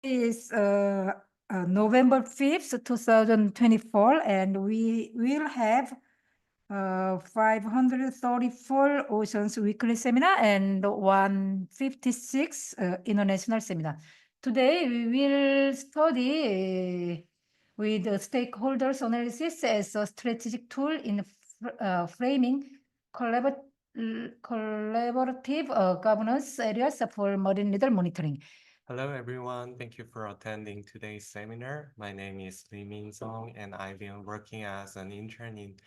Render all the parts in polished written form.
is November 5th, 2024, and we will have 534 Oceans Weekly Seminar and 156 International Seminar. Today, we will study with stakeholders analysis as a strategic tool in framing collaborative governance areas for marine leader monitoring. Hello everyone, thank you for attending today's seminar. My name is Lee Min-sung and I've been working as an intern in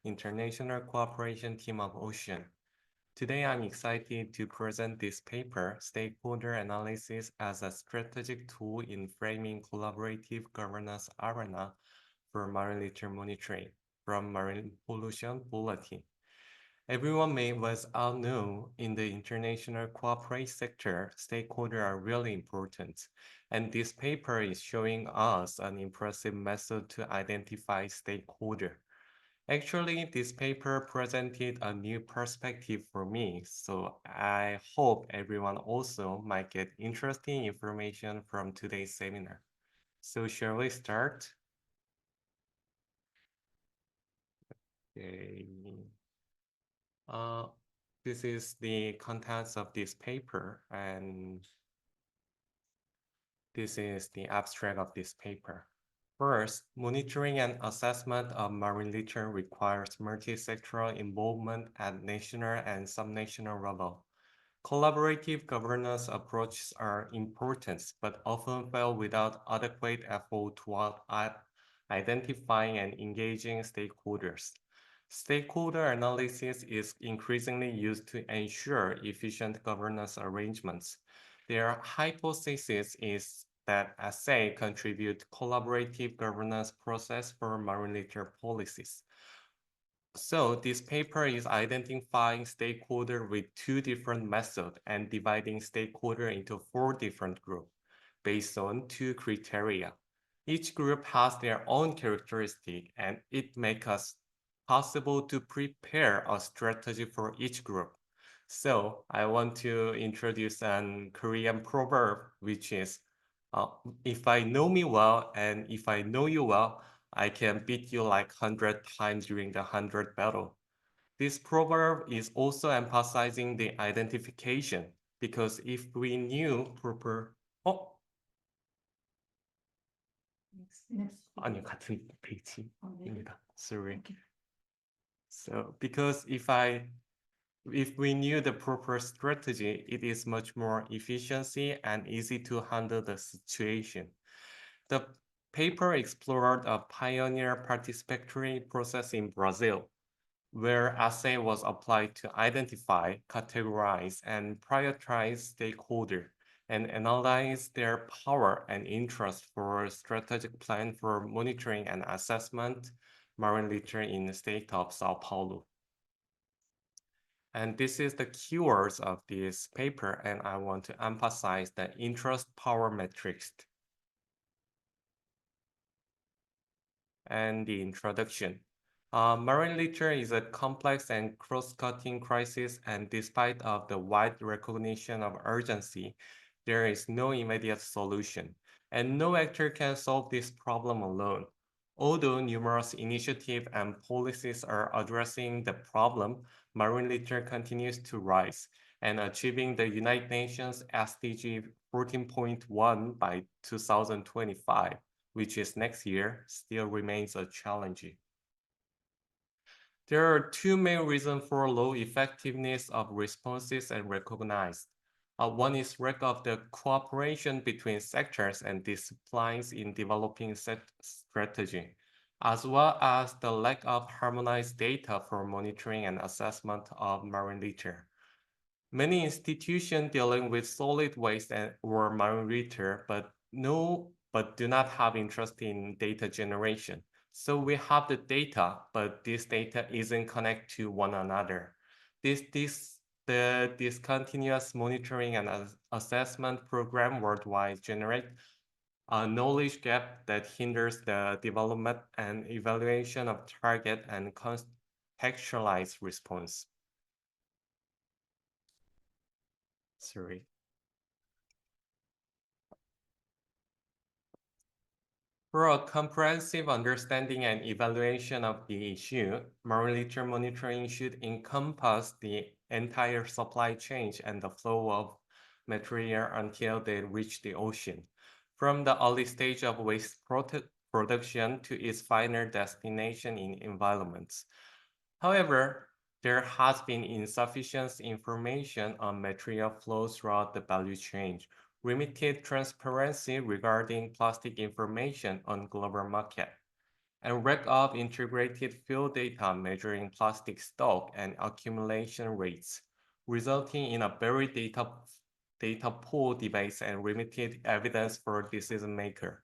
International Cooperation Team of OSEAN. Today I'm excited to present this paper, Stakeholder Analysis as a Strategic Tool in Framing Collaborative Governance Arena for Marine Litter Monitoring from Marine Pollution Bulletin. Everyone may well know in the international cooperation sector, stakeholders are really important. And this paper is showing us an impressive method to identify stakeholder. Actually, this paper presented a new perspective for me, so I hope everyone also might get interesting information from today's seminar. So shall we start? Okay. This is the contents of this paper, and this is the abstract of this paper. First, monitoring and assessment of marine litter requires multi-sectoral involvement at national and subnational level. Collaborative governance approaches are important, but often fail without adequate effort toward identifying and engaging stakeholders. Stakeholder analysis is increasingly used to ensure efficient governance arrangements. Their hypothesis is that SA contribute collaborative governance process for marine litter policies. So this paper is identifying stakeholder with two different methods and dividing stakeholder into 4 different groups based on 2 criteria. Each group has their own characteristic and it makes us possible to prepare a strategy for each group. So I want to introduce an Korean proverb, which is, if I know me well and if I know you well, I can beat you like 100 times during the 100th battle. This proverb is also emphasizing the identification because if we knew proper, 아니요, 같은 페이지입니다. Sorry. So because if we knew the proper strategy, it is much more efficiency and easy to handle the situation. The paper explored a pioneer participatory process in Brazil, where assay was applied to identify, categorize, and prioritize stakeholders and analyze their power and interest for a strategic plan for monitoring and assessment marine litter in the state of Sao Paulo. And this is the keywords of this paper, and I want to emphasize the interest power matrix. And the introduction. Marine litter is a complex and cross-cutting crisis, and despite of the wide recognition of urgency, there is no immediate solution, and no actor can solve this problem alone. Although numerous initiatives and policies are addressing the problem, marine litter continues to rise, and achieving the United Nations SDG 14.1 by 2025, which is next year, still remains a challenge. There are 2 main reasons for low effectiveness of responses and recognized. One is lack of the cooperation between sectors and disciplines in developing strategy, as well as the lack of harmonized data for monitoring and assessment of marine litter. Many institutions dealing with solid waste or marine litter, but do not have interest in data generation. So we have the data, but this data isn't connected to one another. The discontinuous monitoring and assessment program worldwide generate a knowledge gap that hinders the development and evaluation of target and contextualized response. Sorry. For a comprehensive understanding and evaluation of the issue, marine litter monitoring should encompass the entire supply chain and the flow of material until they reach the ocean, from the early stage of waste production to its final destination in environments. However, there has been insufficient information on material flows throughout the value chain, limited transparency regarding plastic information on global market, and lack of integrated field data measuring plastic stock and accumulation rates, resulting in a very data poor debates and limited evidence for decision maker.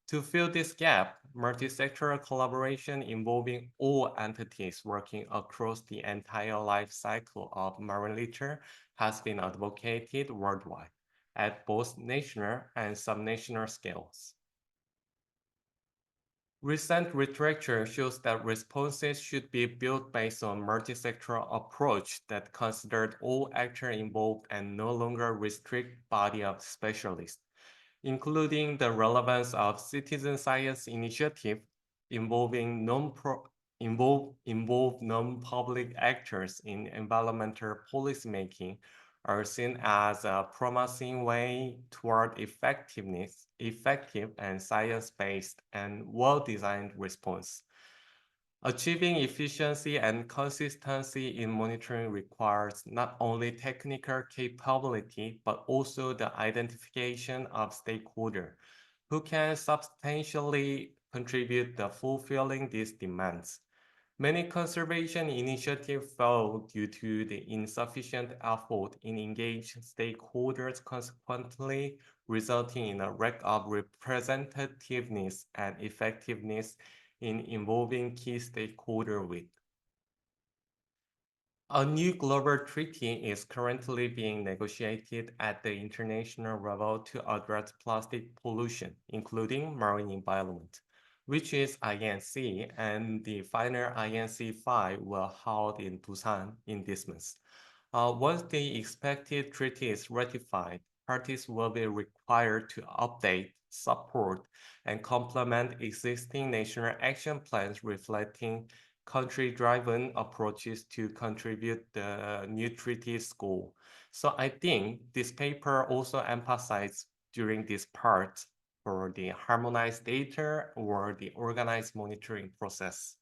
To fill this gap, multi-sectoral collaboration involving all entities working across the entire life cycle of marine litter has been advocated worldwide at both national and subnational scales. Recent literature shows that responses should be built based on multi-sectoral approach that considered all actors involved and no longer restrict body of specialists, including the relevance of citizen science initiative involving non-public actors in environmental policymaking are seen as a promising way toward effective and science-based and well-designed response. Achieving efficiency and consistency in monitoring requires not only technical capability, but also the identification of stakeholders who can substantially contribute to fulfilling these demands. Many conservation initiatives fail due to the insufficient effort in engaging stakeholders, consequently resulting in a lack of representativeness and effectiveness in involving key stakeholders with. A new global treaty is currently being negotiated at the international level to address plastic pollution, including marine environment, which is INC, and the final INC 5 will held in Busan in this month. Once the expected treaty is ratified, parties will be required to update, support, and complement existing national action plans reflecting country-driven approaches to contribute the new treaty's goal. So I think this paper also emphasized during this part for the harmonized data or the organized monitoring process.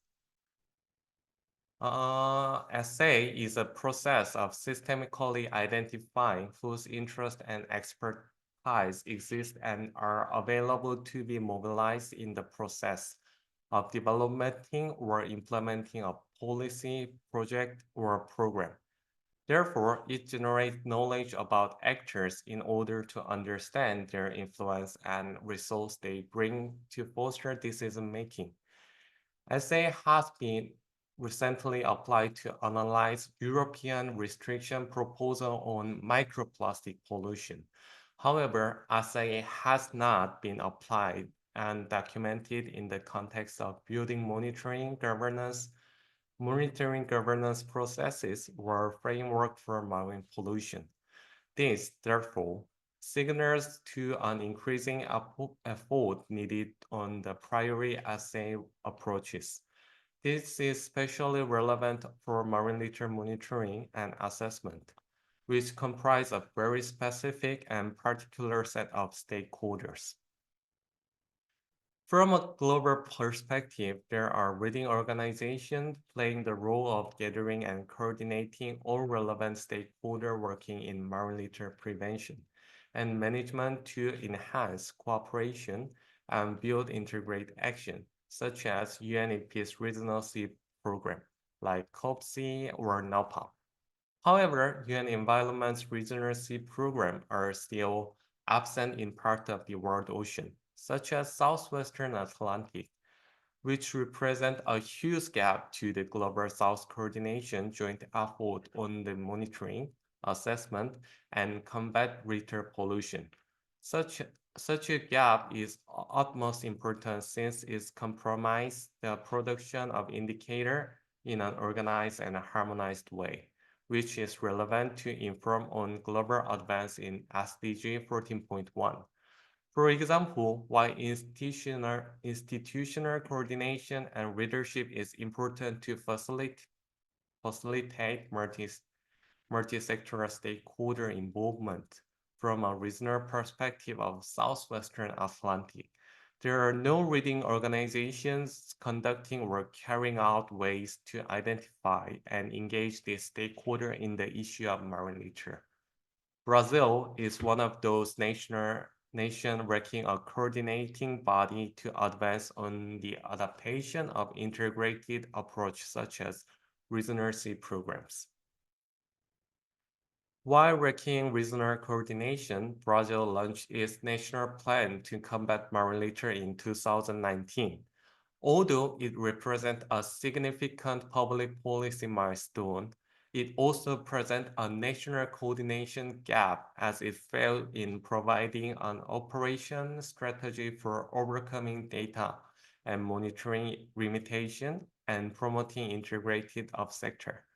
Essay is a process of systemically identifying whose interest and expertise exist and are available to be mobilized in the process of developing or implementing a policy, project, or program. Therefore, it generates knowledge about actors in order to understand their influence and results they bring to foster decision making. Essay has been recently applied to analyze European restriction proposal on microplastic pollution. However, essay has not been applied and documented in the context of building monitoring governance processes or framework for marine pollution. This, therefore, signals to an increasing effort needed on the priori assay approaches. This is especially relevant for marine litter monitoring and assessment, which comprise a very specific and particular set of stakeholders. From a global perspective, there are leading organizations playing the role of gathering and coordinating all relevant stakeholders working in marine litter prevention and management to enhance cooperation and build integrated action, such as UNEP's Regional Sea Program, like COP-C or NAPA. However, UN Environment's Regional Sea Program are still absent in part of the world ocean, such as Southwestern Atlantic, which represent a huge gap to the Global South Coordination joint effort on the monitoring, assessment, and combat litter pollution. Such a gap is utmost important since it compromises the production of indicator in an organized and harmonized way, which is relevant to inform on global advance in SDG 14.1. For example, why institutional coordination and leadership is important to facilitate multi-sectoral stakeholder involvement from a regional perspective of Southwestern Atlantic. There are no reading organizations conducting or carrying out ways to identify and engage the stakeholder in the issue of marine litter. Brazil is one of those nation working a coordinating body to advance on the adaptation of integrated approach such as regional seed programs. While working regional coordination, Brazil launched its national plan to combat marine litter in 2019. Although it represents a significant public policy milestone, it also presents a national coordination gap as it failed in providing an operation strategy for overcoming data and monitoring limitation and promoting integrated sector.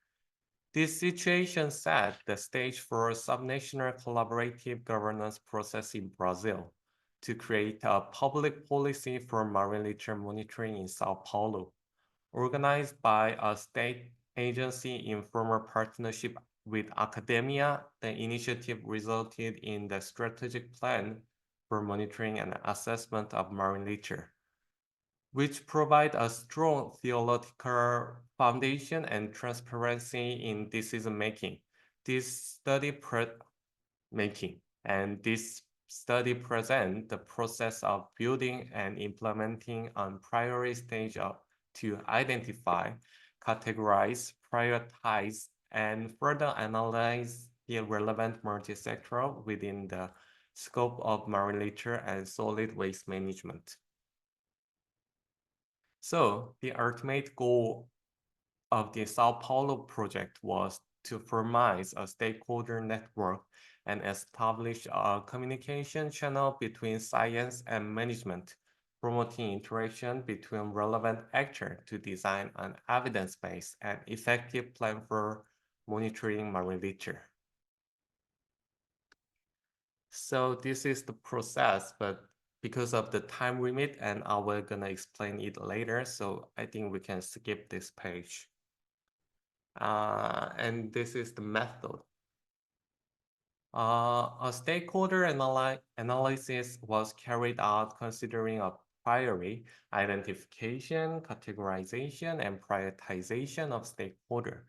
This situation set the stage for a subnational collaborative governance process in Brazil to create a public policy for marine litter monitoring in Sao Paulo. Organized by a state agency in former partnership with academia, the initiative resulted in the strategic plan for monitoring and assessment of marine litter, which provide a strong theoretical foundation and transparency in decision making. This study presents the process of building and implementing on priority stage to identify, categorize, prioritize, and further analyze the relevant multi-sectoral within the scope of marine litter and solid waste management. So the ultimate goal of the Sao Paulo project was to formalize a stakeholder network and establish a communication channel between science and management, promoting interaction between relevant actors to design an evidence-based and effective plan for monitoring marine litter. So this is the process, but because of the time limit and I will gonna explain it later, so I think we can skip this page. And this is the method. A stakeholder analysis was carried out considering a priori identification, categorization, and prioritization of stakeholder,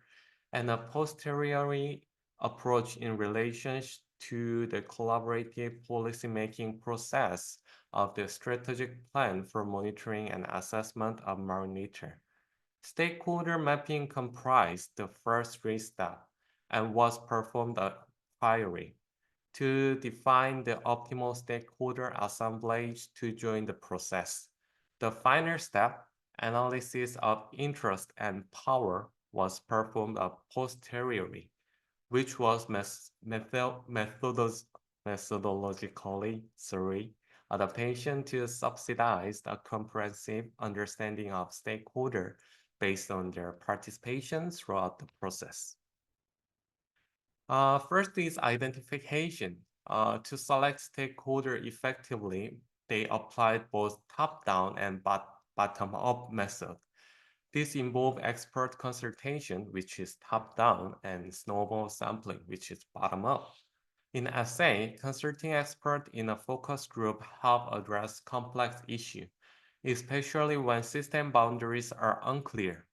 and a posteriori approach in relation to the collaborative policymaking process of the strategic plan for monitoring and assessment of marine litter. Stakeholder mapping comprised the first three steps and was performed a priori to define the optimal stakeholder assemblage to join the process. The final step, analysis of interest and power, was performed a posteriori, which was methodologically adaptation to subsidize a comprehensive understanding of stakeholder based on their participation throughout the process. First is identification. To select stakeholder effectively, they applied both top-down and bottom-up method. This involved expert consultation, which is top-down, and snowball sampling, which is bottom-up. In essay, consulting experts in a focus group help address complex issues, especially when system boundaries are unclear.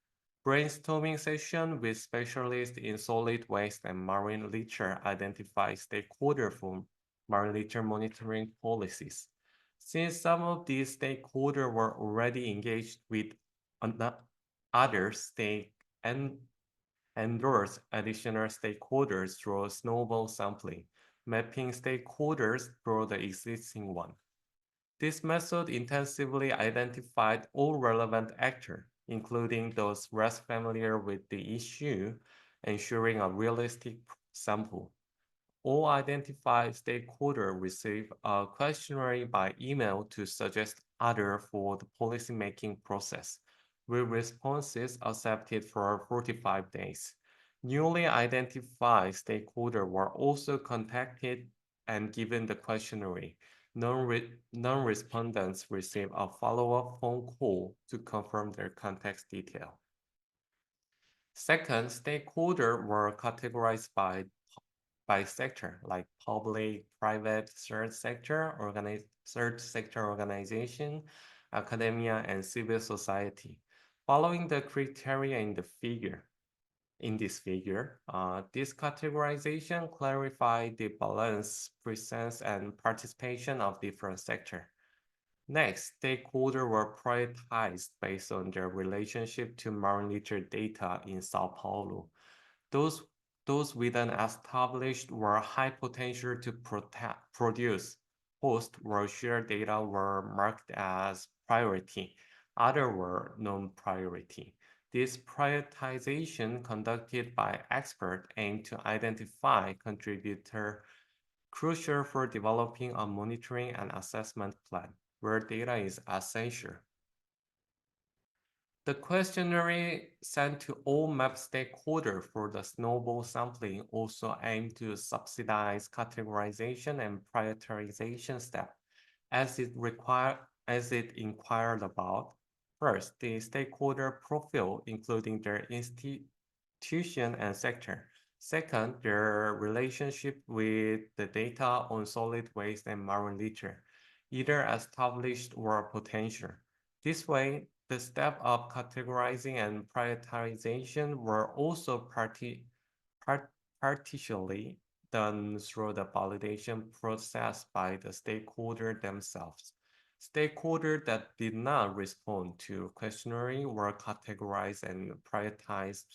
Brainstorming session with specialists in solid waste and marine litter identify stakeholder for marine litter monitoring policies. Since some of these stakeholders were already engaged with others, they endorse additional stakeholders through snowball sampling, mapping stakeholders through the existing one. This method intensively identified all relevant actors, including those less familiar with the issue, ensuring a realistic sample. All identified stakeholders receive a questionnaire by email to suggest others for the policymaking process, with responses accepted for 45 days. Newly identified stakeholders were also contacted and given the questionnaire, Non-respondents receive a follow-up phone call to confirm their contact detail. Second, stakeholders were categorized by sector, like public, private, third sector organization, academia, and civil society. Following the criteria in this figure, this categorization clarified the balance, presence, and participation of different sectors. Next, stakeholders were prioritized based on their relationship to marine litter data in Sao Paulo. Those with an established or high potential to produce, host, or share data were marked as priority. Others were non-priority. This prioritization conducted by experts aimed to identify contributors crucial for developing a monitoring and assessment plan, where data is essential. The questionnaire sent to all MAP stakeholders for the snowball sampling also aimed to subsidize categorization and prioritization step, as it inquired about. First, the stakeholder profile, including their institution and sector. Second, their relationship with the data on solid waste and marine litter, either established or potential. This way, the step of categorizing and prioritization were also partially done through the validation process by the stakeholder themselves. Stakeholders that did not respond to questionnaire were categorized and prioritized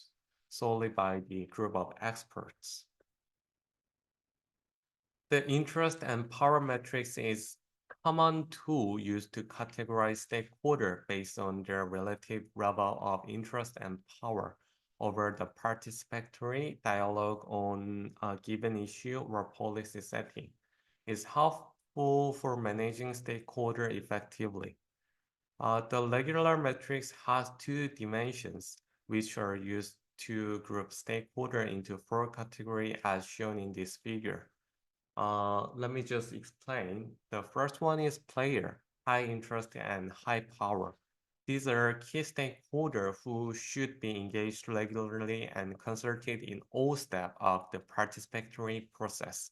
solely by the group of experts. The interest and power matrix is common tool used to categorize stakeholders based on their relative level of interest and power over the participatory dialogue on a given issue or policy setting. Is helpful for managing stakeholders effectively. The regular matrix has two dimensions, which are used to group stakeholders into four categories as shown in this figure. Let me just explain. The first one is player, high interest and high power. These are key stakeholders who should be engaged regularly and consulted in all steps of the participatory process.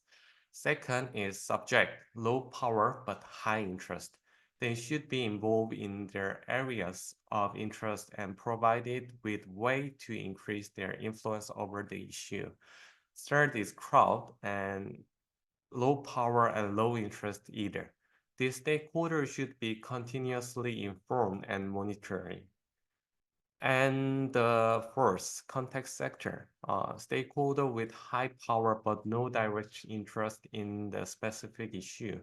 Second is subject, low power but high interest. They should be involved in their areas of interest and provided with way to increase their influence over the issue. Third is crowd and low power and low interest either. The stakeholders should be continuously informed and monitoring. And the fourth, context sector, stakeholder with high power but no direct interest in the specific issue.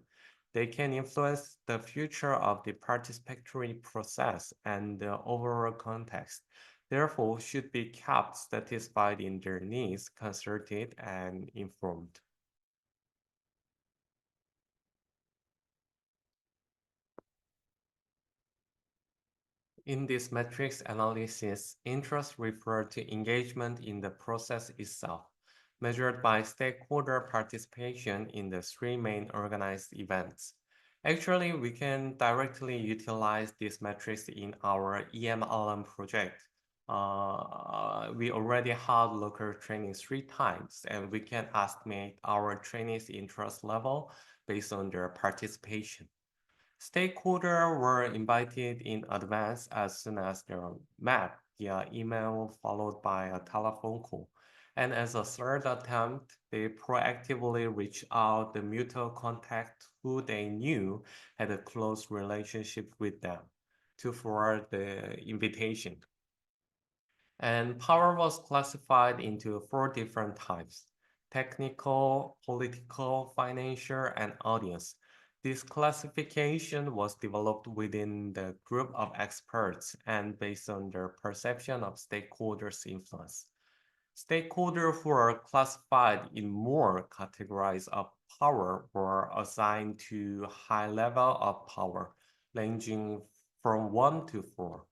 They can influence the future of the participatory process and the overall context. Therefore, should be kept satisfied in their needs, consulted, and informed. In this matrix analysis, interest refers to engagement in the process itself, measured by stakeholder participation in the three main organized events. Actually, we can directly utilize this matrix in our EMLM project. We already had local training 3 times, and we can estimate our trainees' interest level based on their participation. Stakeholders were invited in advance as soon as they're met via email followed by a telephone call. And as a third attempt, they proactively reached out the mutual contact who they knew had a close relationship with them to forward the invitation. And power was classified into 4 different types: technical, political, financial, and audience. This classification was developed within the group of experts and based on their perception of stakeholders' influence. Stakeholders who are classified in more categories of power were assigned to high level of power, ranging from 1 to 4.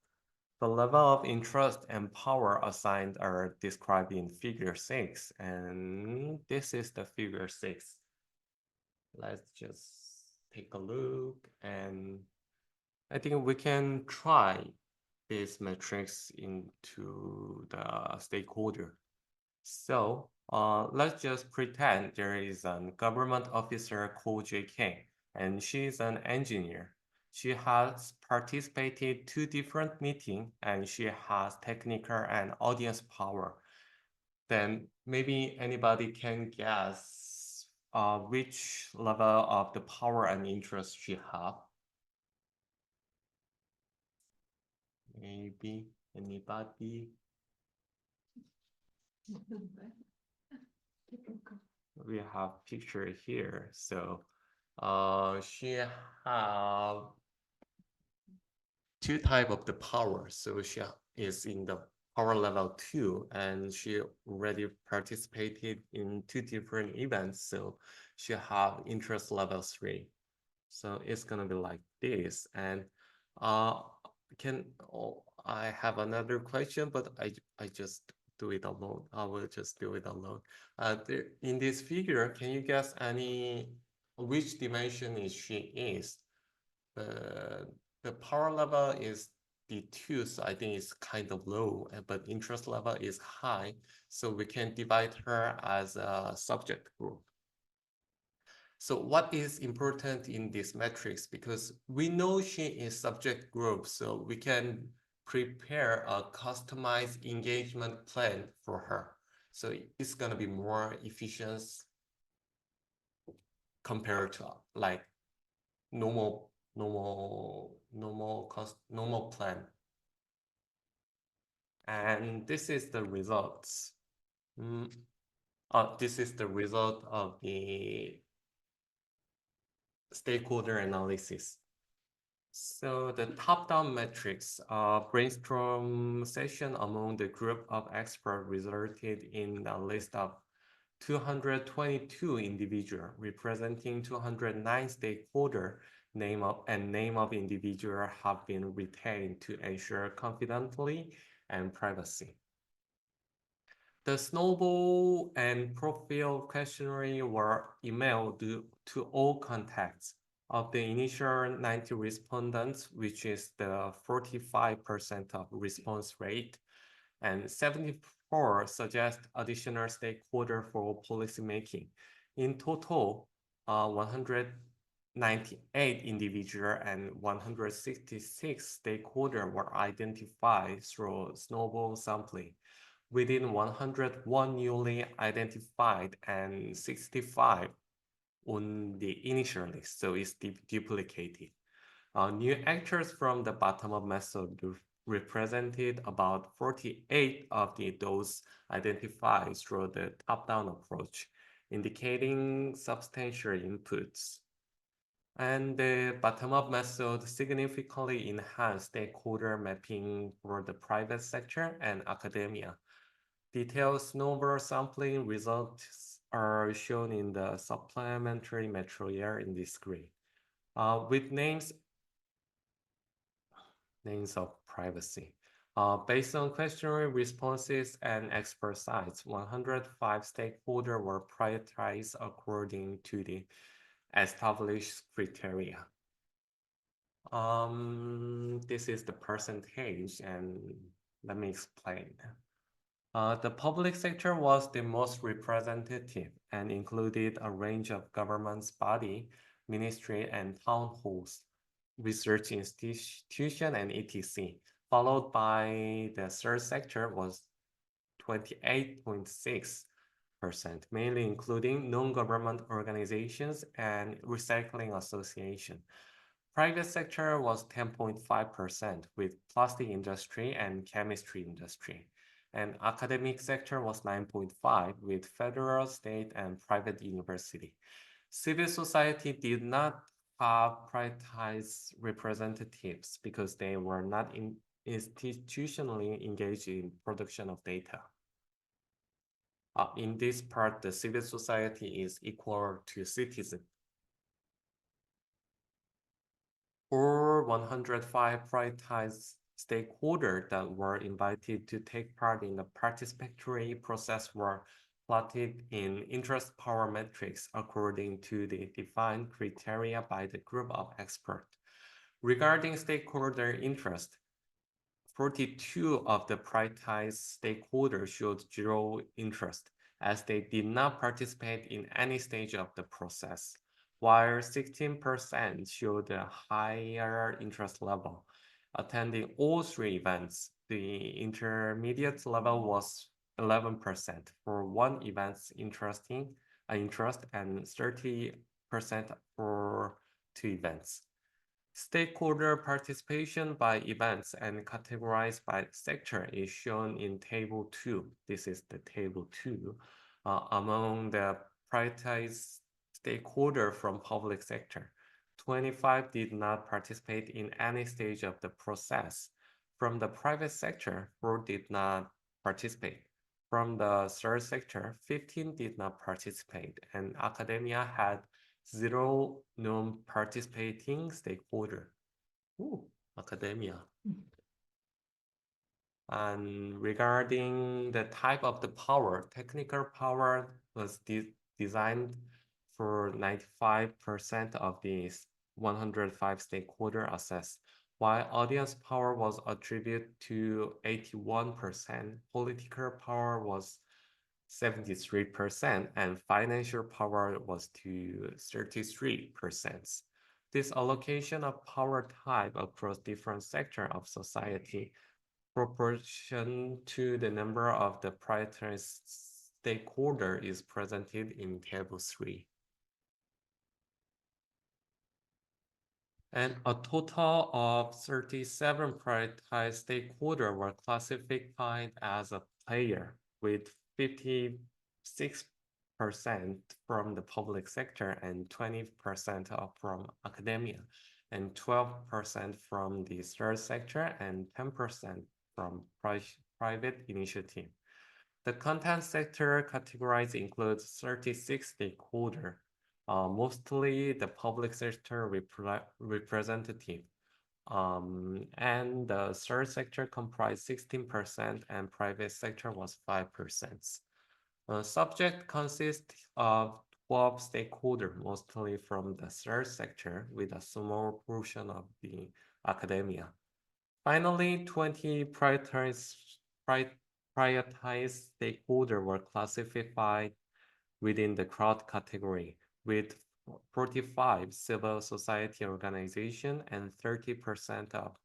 The level of interest and power assigned are described in figure 6, and this is the figure 6. Let's just take a look, and I think we can try this matrix into the stakeholder. So let's just pretend there is a government officer called JK, and she is an engineer. She has participated 2 different meetings, and she has technical and audience power. Then maybe anybody can guess which level of the power and interest she have. Maybe anybody. We have picture here. So she have 2 type of the power. So she is in the power level 2, and she already participated in 2 different events. So she have interest level 3. So it's gonna be like this. And I have another question, but I just do it alone. I will just do it alone. In this figure, can you guess which dimension she is? The power level is D2, so I think it's kind of low, but interest level is high. So we can divide her as a subject group. So what is important in this matrix? Because we know she is subject group, so we can prepare a customized engagement plan for her. So it's gonna be more efficient compared to like normal plan. And this is the results. This is the result of the stakeholder analysis. So the top-down metrics brainstorm session among the group of experts resulted in a list of 222 individuals representing 209 stakeholders. Name of individual have been retained to ensure confidentiality and privacy. The snowball and profile questionnaire were emailed to all contacts. Of the initial 90 respondents, which is the 45% of response rate, and 74 suggest additional stakeholder for policymaking. In total, 198 individual and 166 stakeholders were identified through snowball sampling. Within 101 newly identified and 65 on the initial list, so it's duplicated. New actors from the bottom-up method represented about 48 of those identified through the top-down approach, indicating substantial inputs. And the bottom-up method significantly enhanced stakeholder mapping for the private sector and academia. Detailed snowball sampling results are shown in the supplementary material in this screen. With names of privacy. Based on questionnaire responses and expert sites, 105 stakeholders were prioritized according to the established criteria. This is the percentage, and let me explain. The public sector was the most representative and included a range of government's body, ministry, and town halls, research institution, and etc. Followed by the third sector was 28.6%, mainly including non-government organizations and recycling association. Private sector was 10.5% with plastic industry and chemistry industry. And academic sector was 9.5% with federal, state, and private university. Civil society did not have prioritized representatives because they were not institutionally engaged in production of data. In this part, the civil society is equal to citizen. Or 105 prioritized stakeholders that were invited to take part in the participatory process were plotted in interest power metrics according to the defined criteria by the group of experts. Regarding stakeholder interest, 42 of the prioritized stakeholders showed zero interest, as they did not participate in any stage of the process, while 16% showed a higher interest level, attending all three events. The intermediate level was 11% for one event's interest and 30% for two events. Stakeholder participation by events and categorized by sector is shown in Table 2. This is the Table 2. Among the prioritized stakeholder from public sector, 25 did not participate in any stage of the process. From the private sector, 4 did not participate. From the third sector, 15 did not participate, and academia had 0 non-participating stakeholder. Ooh, academia. And regarding the type of the power, technical power was designed for 95% of these 105 stakeholder assessed, while audience power was attributed to 81%, political power was 73%, and financial power was to 33%. This allocation of power type across different sectors of society proportion to the number of the prioritized stakeholder is presented in Table 3. And a total of 37 prioritized stakeholders were classified as a player, with 56% from the public sector and 20% from academia, and 12% from the third sector and 10% from private initiative. The content sector categorized includes 36 stakeholders, mostly the public sector representative. And the third sector comprised 16% and private sector was 5%. Subject consists of 12 stakeholders, mostly from the third sector, with a small portion of the academia. Finally, 20 prioritized stakeholders were classified within the crowd category, with 45 civil society organizations and 30% of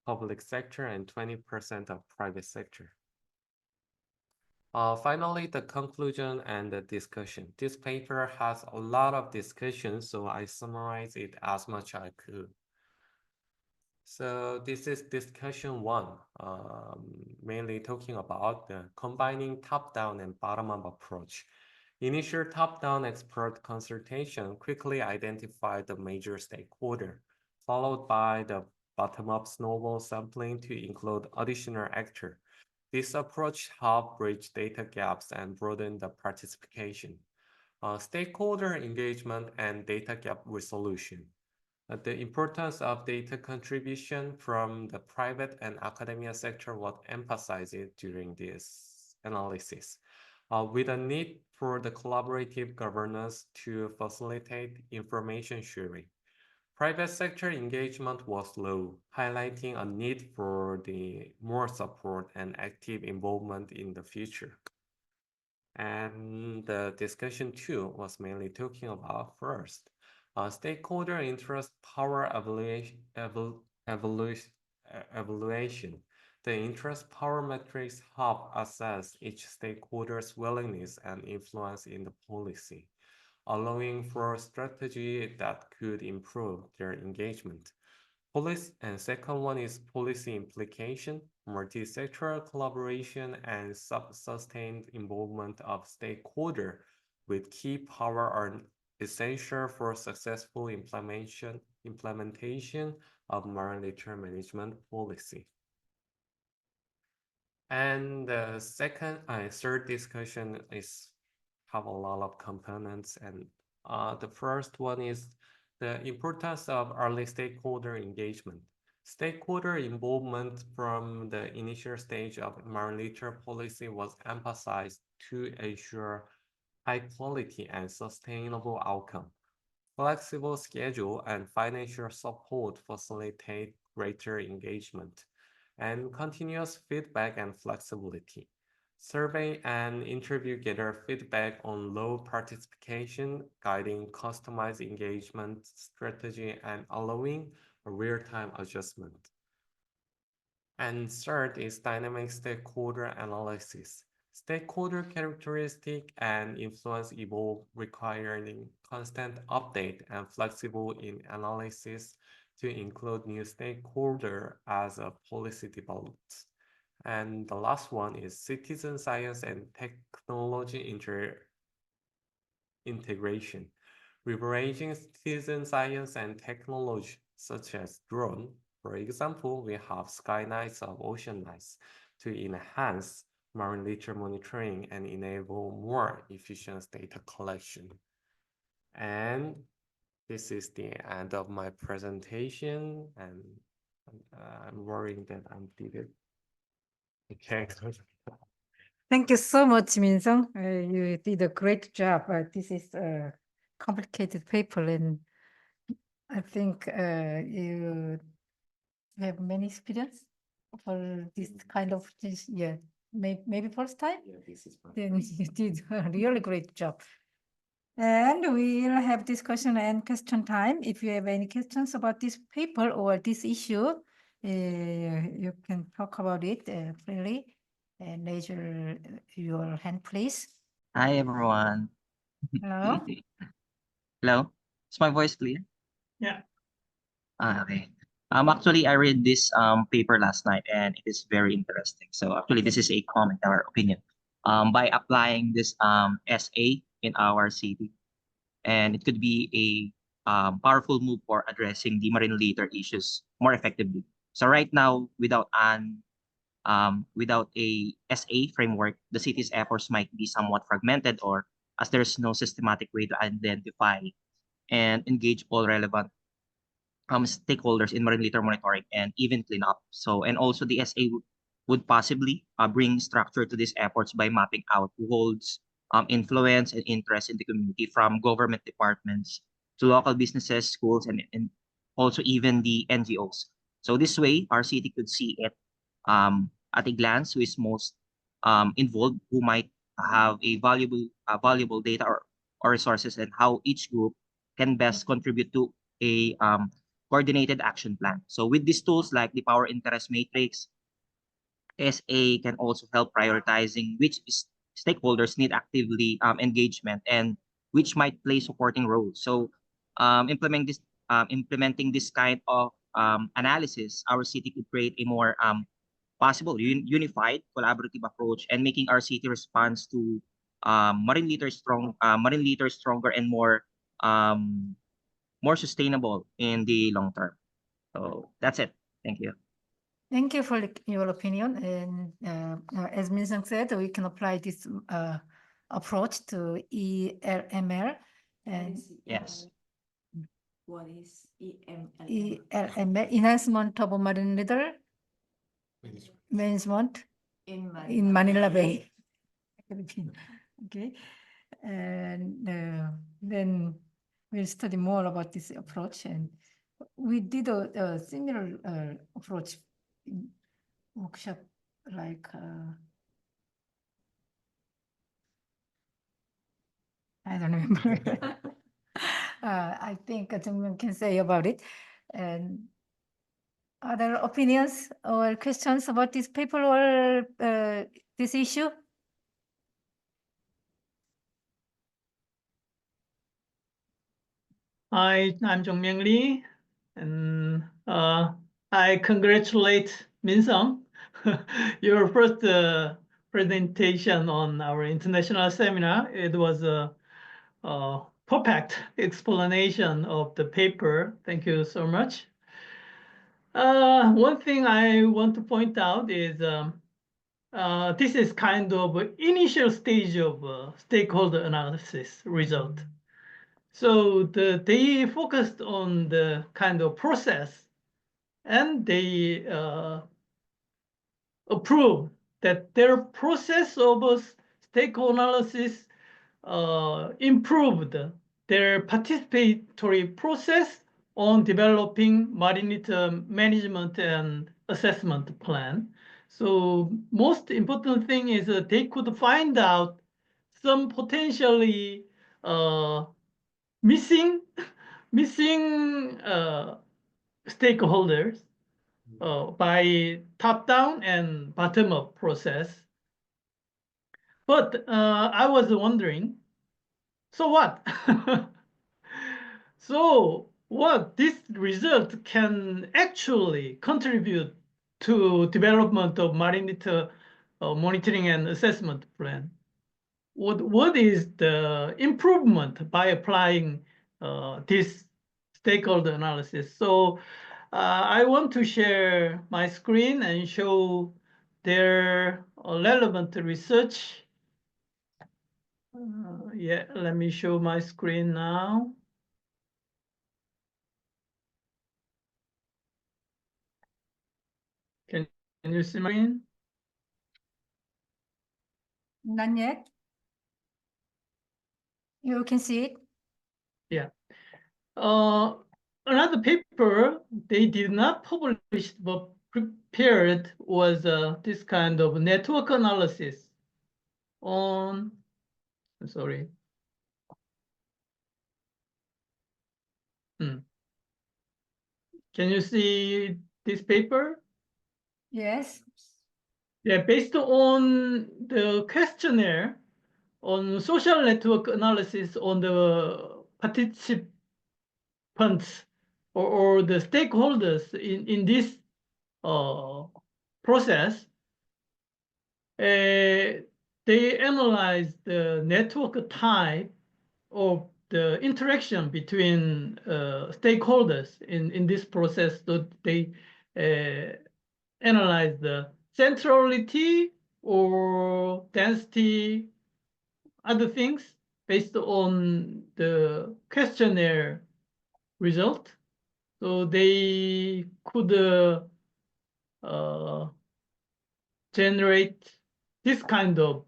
public sector and 20% of private sector. Finally, the conclusion and the discussion. This paper has a lot of discussion, so I summarize it as much as I could. So this is discussion 1, mainly talking about the combining top-down and bottom-up approach. Initial top-down expert consultation quickly identified the major stakeholder, followed by the bottom-up snowball sampling to include additional actors. This approach helped bridge data gaps and broaden the participation. Stakeholder engagement and data gap resolution. The importance of data contribution from the private and academia sector was emphasized during this analysis, with a need for the collaborative governance to facilitate information sharing. Private sector engagement was low, highlighting a need for the more support and active involvement in the future. And the discussion 2 was mainly talking about first, stakeholder interest power evaluation. The interest power metrics help assess each stakeholder's willingness and influence in the policy, allowing for a strategy that could improve their engagement. And second one is policy implication, multi-sectoral collaboration, and sustained involvement of stakeholders with key power are essential for successful implementation of marine litter management policy. And the third discussion have a lot of components, and the first one is the importance of early stakeholder engagement. Stakeholder involvement from the initial stage of marine litter policy was emphasized to ensure high quality and sustainable outcome. Flexible schedule and financial support facilitate greater engagement, and continuous feedback and flexibility. Survey and interview gather feedback on low participation, guiding customized engagement strategy and allowing a real-time adjustment. And third is dynamic stakeholder analysis. Stakeholder characteristic and influence evolve, requiring constant update and flexible in analysis to include new stakeholder as a policy develops. And the last one is citizen science and technology integration. Leveraging citizen science and technology such as drone. For example, we have Sky Nights of Ocean Nights to enhance marine litter monitoring and enable more efficient data collection. And this is the end of my presentation, and I'm worrying that I did it. Okay. Thank you so much, Min-sung. You did a great job. This is a complicated paper, and I think you have many experience for this kind of this. Yeah, maybe first time. Yeah, this is Then you did a really great job. And we'll have discussion and question time. If you have any questions about this paper or this issue, you can talk about it freely. And raise your hand, please. Hi, everyone. Hello. Hello. Is my voice clear? Yeah. Okay. Actually, I read this paper last night, and it is very interesting. So actually, this is a comment or opinion. By applying this SA in our city, and it could be a powerful move for addressing the marine litter issues more effectively. So right now, without a SA framework, the city's efforts might be somewhat fragmented, or as there's no systematic way to identify and engage all relevant stakeholders in marine litter monitoring and even cleanup. So, and also the SA would possibly bring structure to these efforts by mapping out who holds influence and interest in the community, from government departments to local businesses, schools, and also even the NGOs. So this way, our city could see it at a glance who is most involved, who might have a valuable data or resources, and how each group can best contribute to a coordinated action plan. So with these tools like the Power Interest Matrix, SA can also help prioritizing which stakeholders need actively engagement and which might play supporting roles. So implementing this kind of analysis, our city could create a more possible unified collaborative approach, and making our city response to marine litter stronger and more sustainable in the long term. So that's it. Thank you. Thank you for your opinion. And as Min-sung said, we can apply this approach to ELML. And Yes. What is EML? ELML, enhancement of marine litter management in Manila Bay. Okay, and then we'll study more about this approach. And we did a similar approach in workshop, like I don't remember. I think Jung-myung can say about it. And other opinions or questions about this paper or this issue? Hi, I'm Jong-myung Lee, and I congratulate Min-sung, your first presentation on our international seminar. It was a perfect explanation of the paper. Thank you so much. One thing I want to point out is this is kind of an initial stage of stakeholder analysis result. So they focused on the kind of process and they approve that their process of stakeholder analysis improved their participatory process on developing marine litter management and assessment plan. So most important thing is that they could find out some potentially missing stakeholders by top-down and bottom-up process. But I was wondering, so what? So what this result can actually contribute to development of marine litter monitoring and assessment plan. What is the improvement by applying this stakeholder analysis? So I want to share my screen and show their relevant research. Yeah, let me show my screen now. Can you see my screen? Not yet. You can see it. Yeah. Another paper they did not publish but prepared was this kind of network analysis on, sorry. Can you see this paper? Yes. Yeah, based on the questionnaire on social network analysis on the participants or the stakeholders in this process, they analyze the network type of the interaction between stakeholders in this process. So they analyze the centrality or density, other things based on the questionnaire result. So they could generate this kind of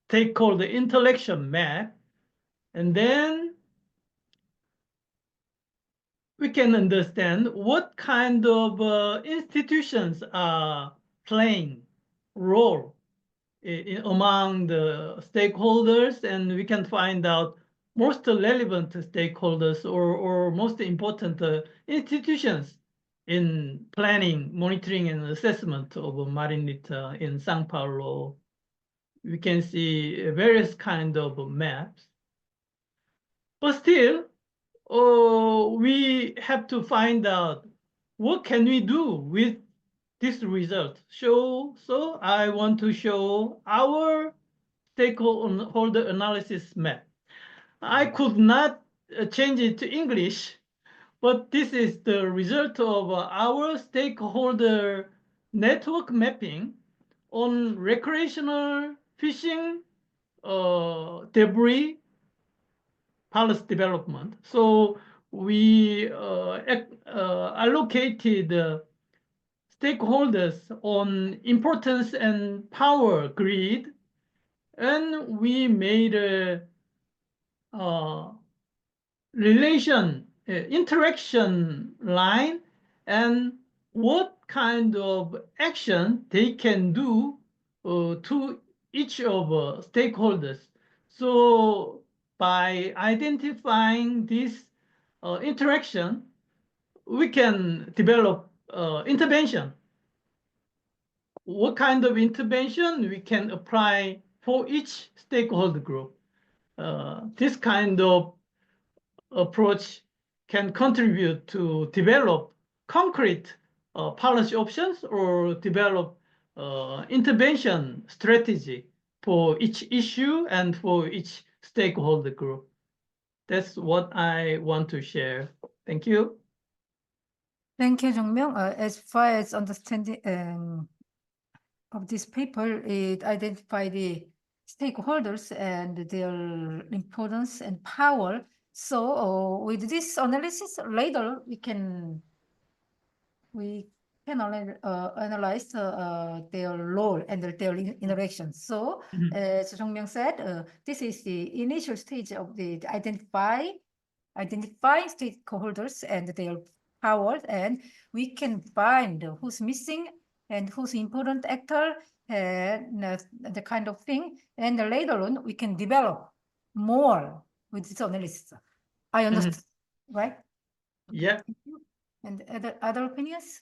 stakeholder interaction map, and then we can understand what kind of institutions are playing role among the stakeholders, and we can find out most relevant stakeholders or most important institutions in planning, monitoring, and assessment of marine litter in São Paulo. We can see various kind of maps. But still, we have to find out what can we do with this result. So I want to show our stakeholder analysis map. I could not change it to English, but this is the result of our stakeholder network mapping on recreational fishing debris policy development. So we allocated stakeholders on importance and power grid, and we made a interaction line, and what kind of action they can do to each of stakeholders. So by identifying this interaction, we can develop intervention. What kind of intervention we can apply for each stakeholder group? This kind of approach can contribute to develop concrete policy options or develop intervention strategy for each issue and for each stakeholder group. That's what I want to share. Thank you. Thank you, Jong-myung. As far as understanding of this paper, it identified the stakeholders and their importance and power. So with this analysis, later we can we can analyze their role and their interaction. So, as Jong-myung said, this is the initial stage of the identify stakeholders and their powers, and we can find who's missing and who's important actor and the kind of thing. And later on, we can develop more with this analysis. I understood, right? Yeah. And other opinions?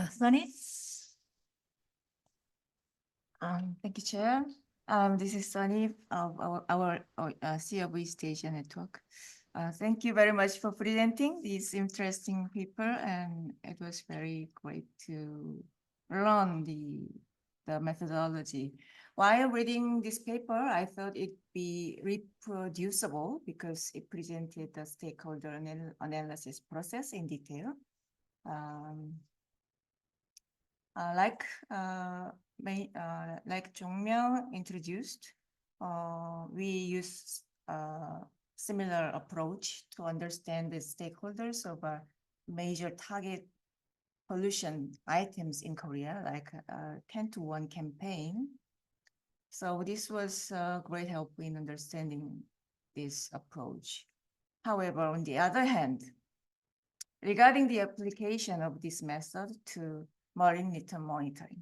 Sunny? Thank you, Chair. This is Sunny of our COV Station Network. Thank you very much for presenting this interesting paper, and it was very great to learn the methodology. While reading this paper, I thought it'd be reproducible because it presented the stakeholder analysis process in detail. Like Jong-myung introduced, we use similar approach to understand the stakeholders of major target pollution items in Korea, like 10-to-1 campaign. So this was a great help in understanding this approach. However, on the other hand, regarding the application of this method to marine litter monitoring,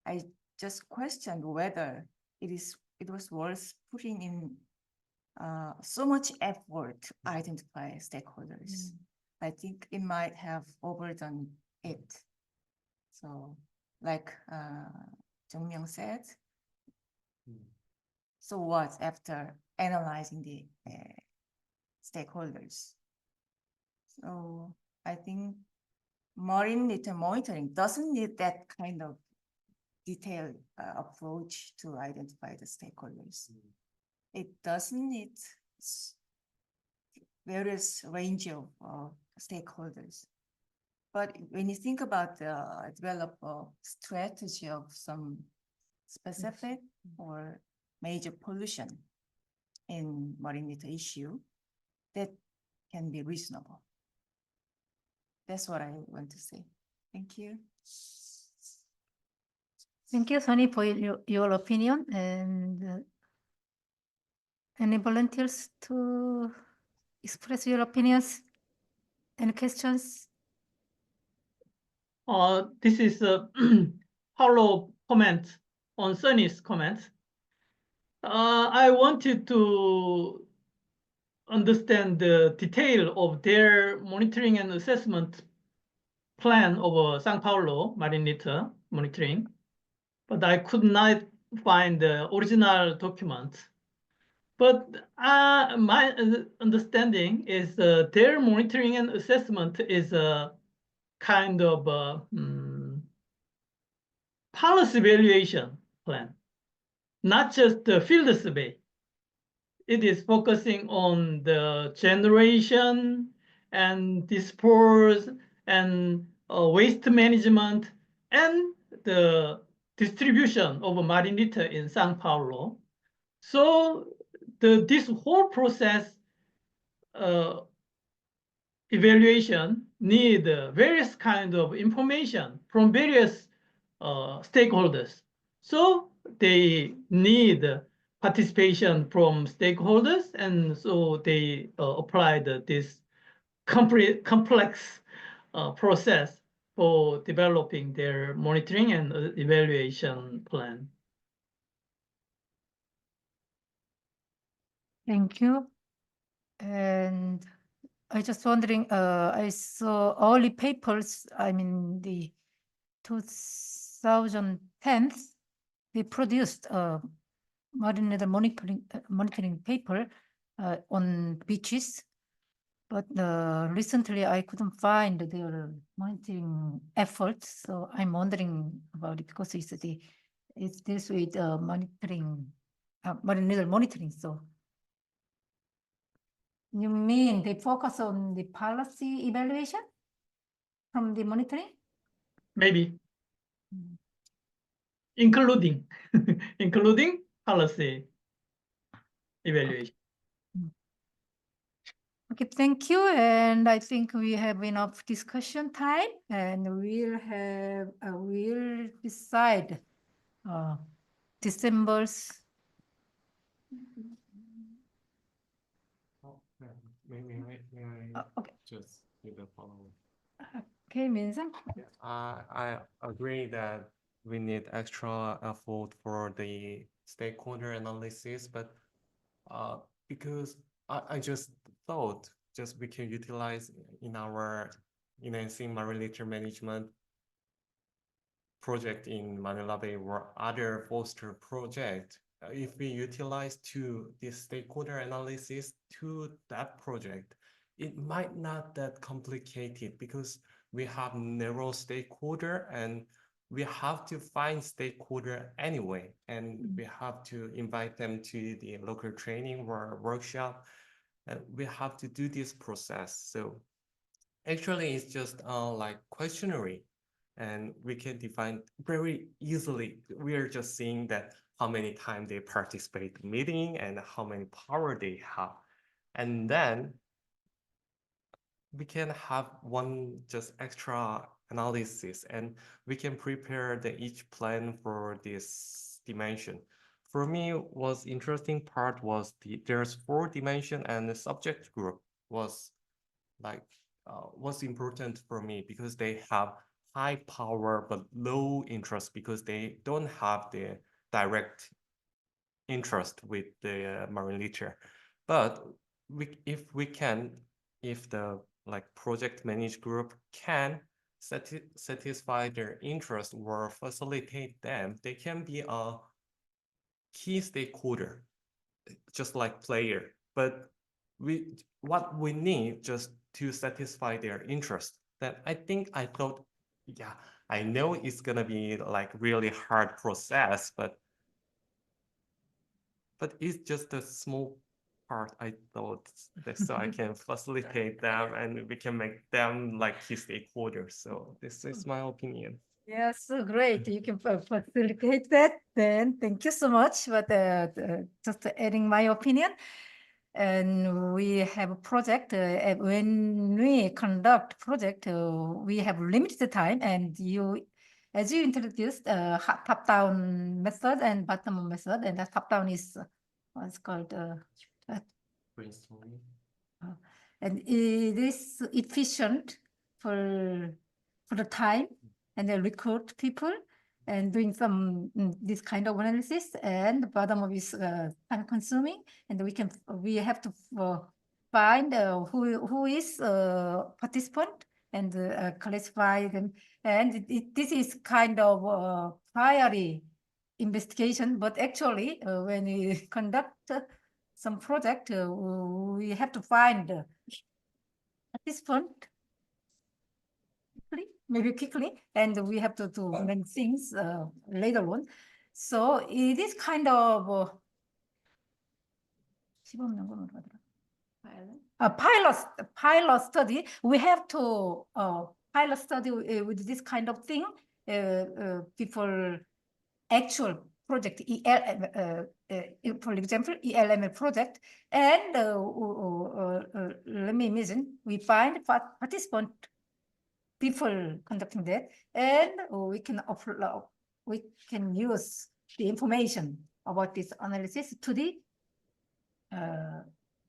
I just questioned whether it was worth putting in so much effort to identify stakeholders. I think it might have overdone it. So, like Jong-myung said, so what after analyzing the stakeholders? So I think marine litter monitoring doesn't need that kind of detailed approach to identify the stakeholders. It doesn't need various range of stakeholders. But when you think about the develop a strategy of some specific or major pollution in marine litter issue, that can be reasonable. That's what I want to say. Thank you. Thank you, Sonny, for your opinion. And any volunteers to express your opinions and questions? This is a hollow comment on Sunny's comment. I wanted to understand the detail of their monitoring and assessment plan of Sao Paulo marine litter monitoring, but I could not find the original document. But my understanding is their monitoring and assessment is a kind of policy evaluation plan, not just the field survey. It is focusing on the generation and dispose and waste management and the distribution of marine litter in Sao Paulo. So this whole process evaluation need various kind of information from various stakeholders. So they need participation from stakeholders, and so they applied this complex process for developing their monitoring and evaluation plan. Thank you. And I just wondering, I saw early papers, I mean the 2010, they produced a marine litter monitoring paper on beaches, but recently I couldn't find their monitoring efforts, so I'm wondering about it because it's this with monitoring, marine litter monitoring, so. You mean they focus on the policy evaluation from the monitoring? Maybe. Including policy evaluation. Okay, thank you. And I think we have enough discussion time, and we'll decide December's. May I Okay, just do the following? okay, Min-sang. I agree that we need extra effort for the stakeholder analysis, but because I just thought we can utilize in our enhancing marine litter management project in Manila Bay or other foster project. If we utilize to the stakeholder analysis to that project, it might not that complicated because we have narrow stakeholder and we have to find stakeholder anyway, and we have to invite them to the local training or workshop, and we have to do this process. So actually it's just like questionnaire, and we can define very easily. We are just seeing that how many times they participate in meeting and how many power they have. And then we can have one just extra analysis, and we can prepare each plan for this dimension. For me, was interesting part was there's 4 dimension, and the subject group was like was important for me because they have high power but low interest because they don't have the direct interest with the marine litter. But if the like project managed group can satisfy their interest or facilitate them, they can be a key stakeholder, just like player. But what we need just to satisfy their interest. That I thought, yeah, I know it's gonna be like really hard process, but it's just a small part. I thought that so I can facilitate them and we can make them like key stakeholders. So this is my opinion. Yes, so great. You can facilitate that. Then thank you so much. But just adding my opinion, and we have a project. When we conduct project, we have limited time, and as you introduced, top-down method and bottom-up method, and the top-down is what's called Brainstorming. and it is efficient for the time, and they recruit people and doing some this kind of analysis, and the bottom of is time consuming, and we have to find who is participant and classify them, and this is kind of priority investigation, but actually when we conduct some project, we have to find participant quickly, and we have to do many things later on. So it is kind of a pilot study. We have to pilot study with this kind of thing before actual project, for example, ELML project, and let me imagine, we find participant people conducting that, and we can use the information about this analysis to the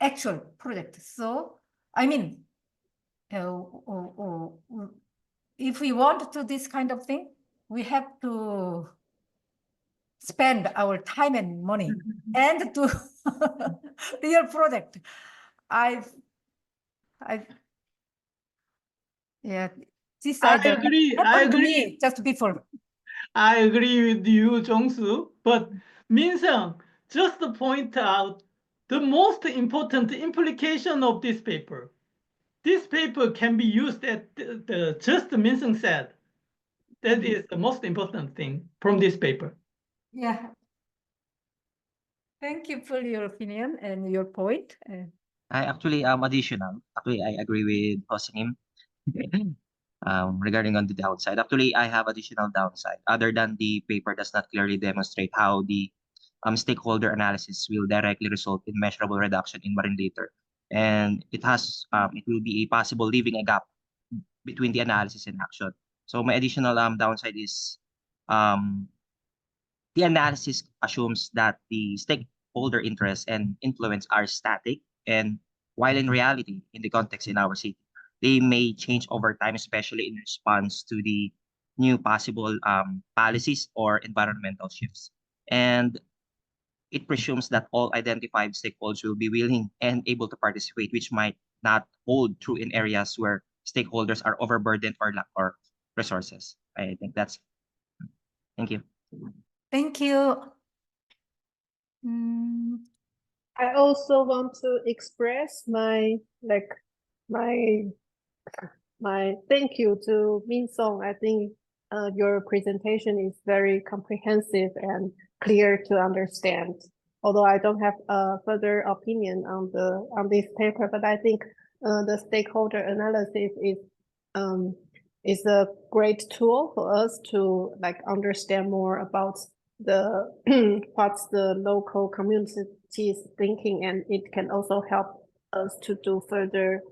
actual project. So, I mean, if we want to do this kind of thing, we have to spend our time and money and to real project. Yeah, this I idea agree. I happened to agree. me just before. I agree with you, Jong-soo. But Min-sung, just to point out the most important implication of this paper. This paper can be used at just Min-sung said. That is the most important thing from this paper. Yeah. Thank you for your opinion and your point. I actually additional. Actually, I agree with Hosinim. Regarding on the downside. Actually, I have additional downside. Other than the paper does not clearly demonstrate how the stakeholder analysis will directly result in measurable reduction in marine litter. and it will be a possible leaving a gap between the analysis and action. So my additional downside is the analysis assumes that the stakeholder interests and influence are static, and while in reality, in the context in our city, they may change over time, especially in response to the new possible policies or environmental shifts. And it presumes that all identified stakeholders will be willing and able to participate, which might not hold true in areas where stakeholders are overburdened or lack of resources. I think that's. Thank you. Thank you. I also want to express my thank you to Min Song. I think your presentation is very comprehensive and clear to understand. Although I don't have a further opinion on this paper, but I think the stakeholder analysis is a great tool for us to understand more about the what's the local community's thinking, and it can also help us to do further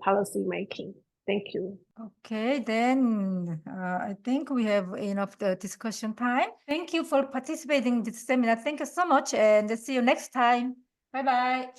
policy making. Thank you. Okay, then I think we have enough discussion time. Thank you for participating in this seminar. Thank you so much, and see you next time. Bye-bye.